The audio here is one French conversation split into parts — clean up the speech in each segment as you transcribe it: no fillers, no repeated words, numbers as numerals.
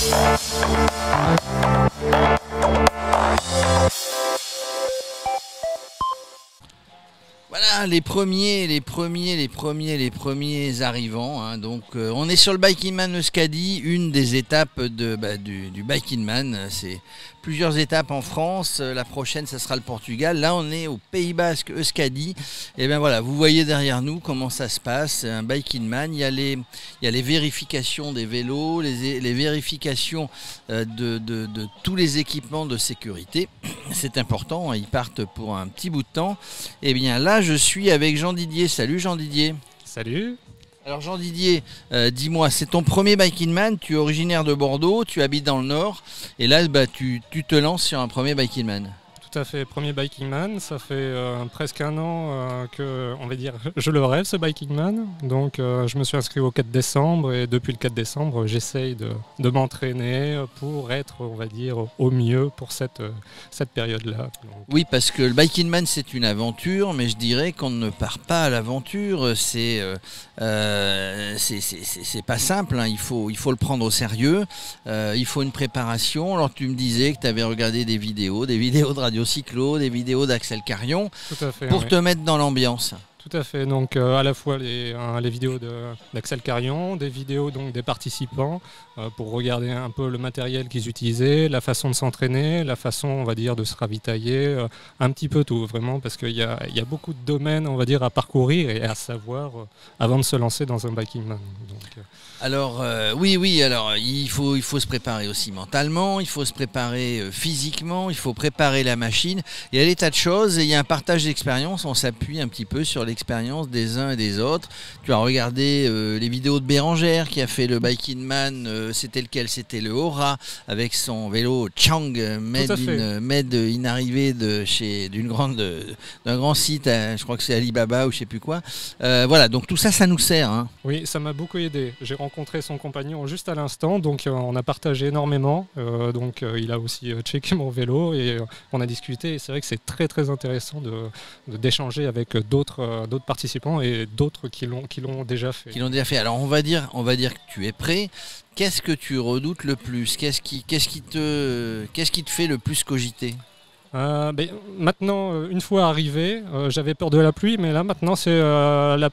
Voilà les premiers arrivants, hein. Donc on est sur le Bike in Man Euskadi, une des étapes du Bike in Man. C'est plusieurs étapes en France. La prochaine, ça sera le Portugal. Là, on est au Pays Basque Euskadi. Et bien voilà, vous voyez derrière nous comment ça se passe. Un Bike in Man. Il y a les vérifications des vélos, les vérifications de tous les équipements de sécurité. C'est important, ils partent pour un petit bout de temps. Et bien là, je suis avec Jean Didier. Salut Jean Didier. Salut. Alors Jean Didier, dis-moi, c'est ton premier Bike in Man, tu es originaire de Bordeaux, tu habites dans le Nord, et là tu te lances sur un premier Bike in Man. Tout à fait, premier Bike in Man, ça fait presque un an que, on va dire, je le rêve ce Bike in Man. Donc je me suis inscrit au 4 décembre et depuis le 4 décembre, j'essaye de m'entraîner pour être, on va dire, au mieux pour cette période-là. Donc... Oui, parce que le Bike in Man c'est une aventure, mais je dirais qu'on ne part pas à l'aventure, c'est pas simple, hein. Il faut le prendre au sérieux, il faut une préparation. Alors tu me disais que tu avais regardé des vidéos de Radio Cyclo, des vidéos d'Axel Carion, pour te mettre dans l'ambiance. Tout à fait, donc à la fois les vidéos d'Axel Carion, des vidéos donc des participants pour regarder un peu le matériel qu'ils utilisaient, la façon de s'entraîner, la façon on va dire de se ravitailler, un petit peu tout vraiment parce qu'il y a beaucoup de domaines on va dire à parcourir et à savoir avant de se lancer dans un Bike in Man. Donc, alors oui, alors il faut se préparer aussi mentalement, il faut se préparer physiquement, il faut préparer la machine. Il y a des tas de choses et il y a un partage d'expérience, on s'appuie un petit peu sur l'expérience des uns et des autres. Tu as regardé les vidéos de Bérangère qui a fait le Bike in Man, c'était lequel? C'était le Ora avec son vélo Chang made in arrivé d'un grand site, je crois que c'est Alibaba ou je sais plus quoi. Voilà, donc tout ça, ça nous sert, hein. Oui, ça m'a beaucoup aidé. J'ai rencontré son compagnon juste à l'instant, donc on a partagé énormément. Il a aussi checké mon vélo et on a discuté. Et c'est vrai que c'est très très intéressant d'échanger avec d'autres participants et d'autres qui l'ont déjà fait. Alors on va dire que tu es prêt. Qu'est-ce que tu redoutes le plus? Qu'est-ce qui te fait le plus cogiter? Maintenant, une fois arrivé, j'avais peur de la pluie, mais là maintenant c'est la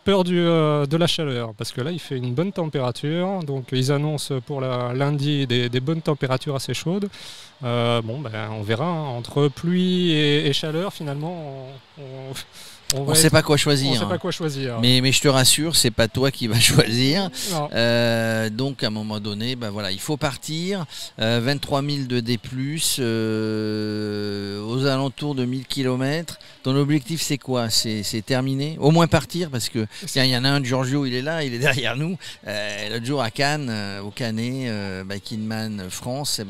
peur de la chaleur, parce que là il fait une bonne température, donc ils annoncent pour lundi des bonnes températures assez chaudes. On verra, hein. Entre pluie et chaleur finalement on ne sait pas quoi choisir. Mais je te rassure, c'est pas toi qui vas choisir. Donc à un moment donné, il faut partir. 23 000 de D+, aux alentours de 1000 km. Ton objectif c'est quoi? C'est terminé? Au moins partir, parce que il y en a un de Giorgio, il est là, il est derrière nous. L'autre jour à Cannes, au Canet, Bike in Man France,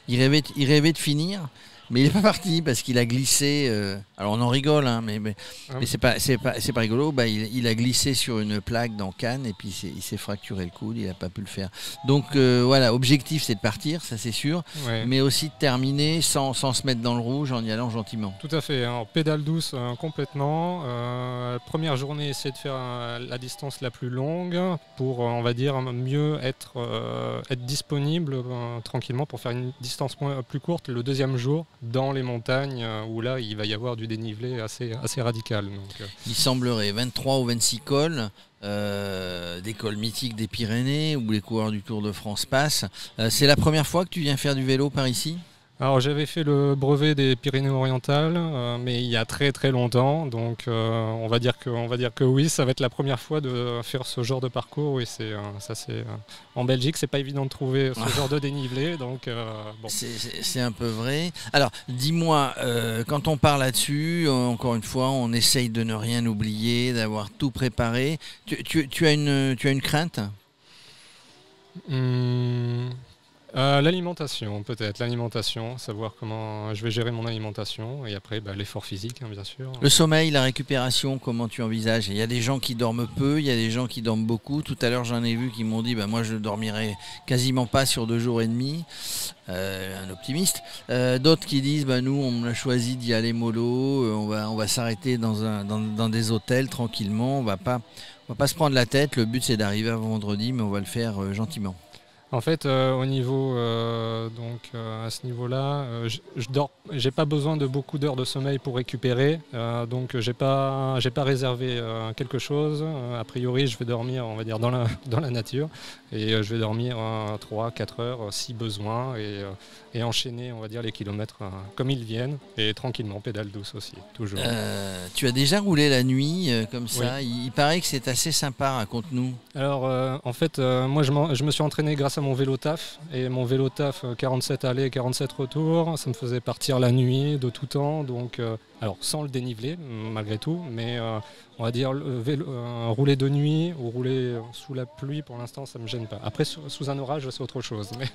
il rêvait de finir. Mais il n'est pas parti parce qu'il a glissé. Alors on en rigole, hein, mais c'est pas rigolo. Il a glissé sur une plaque dans Cannes et puis il s'est fracturé le coude. Il n'a pas pu le faire. Donc voilà, objectif c'est de partir, ça c'est sûr, mais aussi de terminer sans se mettre dans le rouge en y allant gentiment. Tout à fait. Alors, pédale douce complètement. Première journée, essayer de faire la distance la plus longue pour, on va dire, mieux être disponible tranquillement pour faire une distance plus courte le deuxième jour. Dans les montagnes où là il va y avoir du dénivelé assez radical. Donc, il semblerait 23 ou 26 cols, des cols mythiques des Pyrénées où les coureurs du Tour de France passent. C'est la première fois que tu viens faire du vélo par ici ? Alors j'avais fait le brevet des Pyrénées-Orientales, mais il y a très très longtemps, donc on va dire que oui, ça va être la première fois de faire ce genre de parcours. Oui, en Belgique, c'est pas évident de trouver ce genre de dénivelé, donc bon. C'est un peu vrai. Alors dis-moi, quand on parle là-dessus, encore une fois, on essaye de ne rien oublier, d'avoir tout préparé. Tu as une crainte ? L'alimentation, peut-être. L'alimentation, savoir comment je vais gérer mon alimentation et après l'effort physique, hein, bien sûr. Le sommeil, la récupération, comment tu envisages? Il y a des gens qui dorment peu, il y a des gens qui dorment beaucoup. Tout à l'heure, j'en ai vu qui m'ont dit moi je ne dormirai quasiment pas sur 2 jours et demi. Un optimiste. D'autres qui disent nous on a choisi d'y aller mollo, on va s'arrêter dans des hôtels tranquillement, on va pas se prendre la tête. Le but c'est d'arriver à vendredi, mais on va le faire gentiment. En fait, au niveau, à ce niveau-là, je dors. J'ai pas besoin de beaucoup d'heures de sommeil pour récupérer, donc j'ai pas réservé quelque chose. A priori, je vais dormir, on va dire, dans la nature, et je vais dormir 3-4 heures si besoin, et enchaîner, on va dire, les kilomètres comme ils viennent, et tranquillement, pédale douce aussi, toujours. Tu as déjà roulé la nuit comme ça? Oui. Il paraît que c'est assez sympa, raconte-nous. Alors, en fait, moi, je me suis entraîné grâce à mon vélo taf, et mon vélo taf 47 allées, 47 retours, ça me faisait partir la nuit de tout temps, donc alors sans le dénivelé malgré tout, mais on va dire rouler de nuit ou rouler sous la pluie, pour l'instant ça me gêne pas. Après sous un orage c'est autre chose. Mais...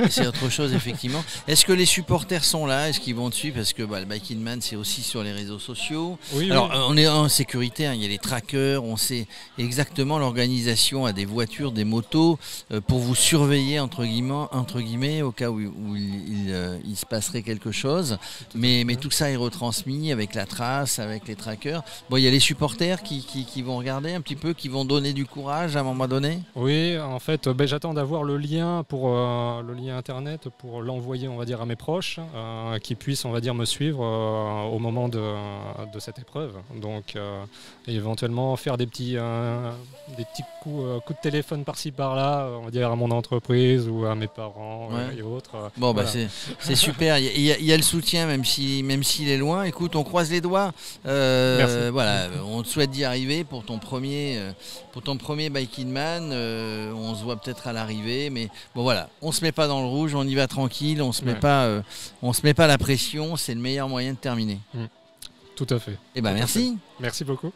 C'est autre chose effectivement. Est-ce que les supporters sont là? Est-ce qu'ils vont te suivre? Parce que le Bike in Man c'est aussi sur les réseaux sociaux. Oui, alors oui. On est en sécurité, hein, il y a les trackers, on sait exactement l'organisation à des voitures, des motos pour vous surveiller entre guillemets au cas où il se passerait quelque chose. Mais tout ça est retransmis avec la trace, avec les trackers. Bon, il y a les supporters qui vont regarder un petit peu, qui vont donner du courage à un moment donné. Oui, en fait, j'attends d'avoir le lien internet pour l'envoyer, on va dire, à mes proches, qui puissent, on va dire, me suivre au moment de cette épreuve. Donc, éventuellement faire des petits coups de téléphone par-ci par-là, on va dire à mon entreprise ou à mes parents et autres. Bon, voilà. C'est super. Il y a le soutien, même s'il est loin. Écoute, on croise les doigts. Voilà, on te souhaite d'y arriver pour ton premier Bike in Man. On se voit peut-être à l'arrivée, mais bon voilà, on se met pas dans le rouge, on y va tranquille, on se met pas la pression. C'est le meilleur moyen de terminer. Tout à fait. Et merci. Merci beaucoup.